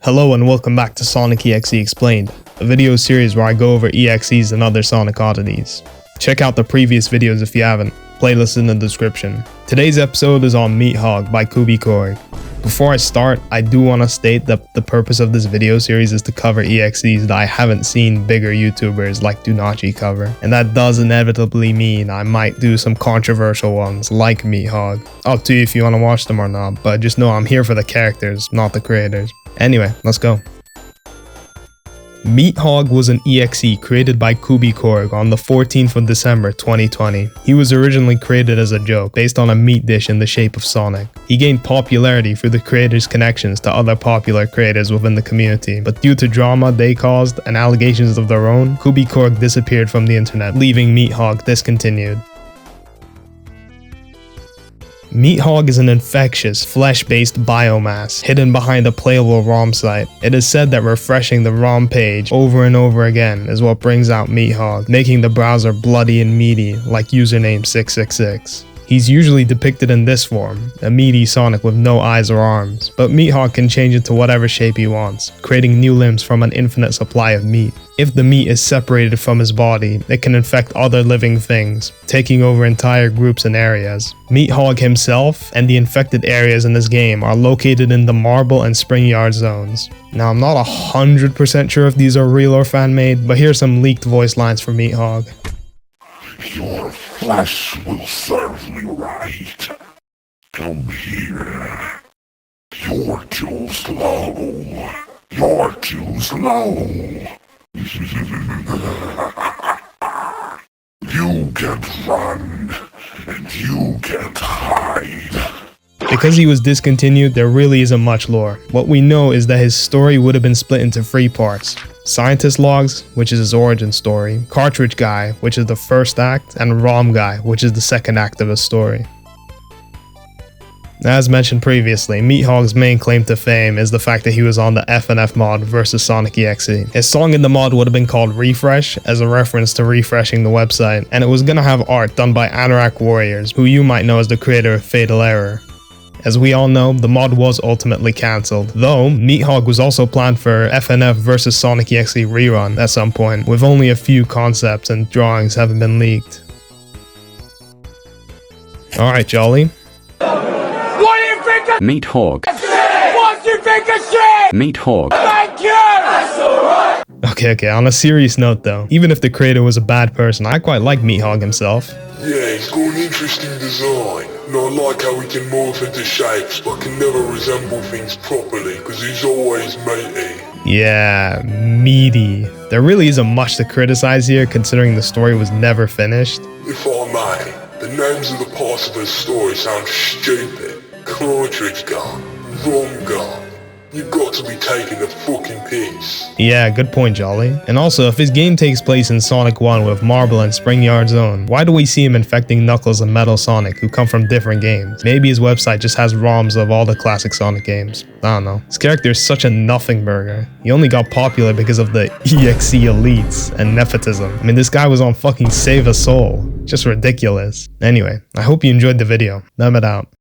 Hello and welcome back to Sonic.exe Explained, a video series where I go over EXEs and other Sonic oddities. Check out the previous videos if you haven't, playlist in the description. Today's episode is on Meathog by Kubicorg. Before I start, I do want to state that the purpose of this video series is to cover EXEs that I haven't seen bigger YouTubers like Dunachi cover, and that does inevitably mean I might do some controversial ones like Meathog. Up to you if you want to watch them or not, but just know I'm here for the characters, not the creators. Anyway, let's go. Meathog was an EXE created by Kubicorg on the 14th of December 2020. He was originally created as a joke, based on a meat dish in the shape of Sonic. He gained popularity through the creator's connections to other popular creators within the community, but due to drama they caused and allegations of their own, Kubicorg disappeared from the internet, leaving Meathog discontinued. Meathog is an infectious, flesh-based biomass hidden behind a playable ROM site. It is said that refreshing the ROM page over and over again is what brings out Meathog, making the browser bloody and meaty like username 666. He's usually depicted in this form, a meaty Sonic with no eyes or arms, but Meathog can change into whatever shape he wants, creating new limbs from an infinite supply of meat. If the meat is separated from his body, it can infect other living things, taking over entire groups and areas. Meathog himself and the infected areas in this game are located in the Marble and Spring Yard zones. Now I'm not 100% sure if these are real or fan-made, but here's some leaked voice lines from Meathog. Your flesh will serve me right. Come here. You're too slow. You're too slow. You can't run, and you can't hide. Because he was discontinued, there really isn't much lore. What we know is that his story would have been split into 3 parts. Scientist Logs, which is his origin story, Cartridge Guy, which is the first act, and ROM Guy, which is the second act of his story. As mentioned previously, Meathog's main claim to fame is the fact that he was on the FNF mod versus Sonic.exe. His song in the mod would have been called Refresh, as a reference to refreshing the website, and it was gonna have art done by Anorak Warriors, who you might know as the creator of Fatal Error. As we all know, the mod was ultimately cancelled, though Meathog was also planned for FNF vs Sonic.exe rerun at some point, with only a few concepts and drawings having been leaked. Alright, Jolly. What do you think of Meathog? What do you think of shit? Meathog. Thank you! That's alright! Okay, on a serious note though, even if the creator was a bad person, I quite like Meathog himself. Yeah, he's got an interesting design. And I like how he can morph into shapes, but can never resemble things properly, because he's always meaty. Yeah, meaty. There really isn't much to criticize here, considering the story was never finished. If I may, the names of the parts of his story sound stupid. Cartridge Gun, ROM Gun. You've got to be taking the fucking piss. Yeah, good point, Jolly. And also, if his game takes place in Sonic 1 with Marble and Spring Yard Zone, why do we see him infecting Knuckles and Metal Sonic, who come from different games? Maybe his website just has ROMs of all the classic Sonic games. I don't know. His character is such a nothing burger. He only got popular because of the EXE elites and nepotism. I mean, this guy was on fucking Save a Soul. Just ridiculous. Anyway, I hope you enjoyed the video. Them it out.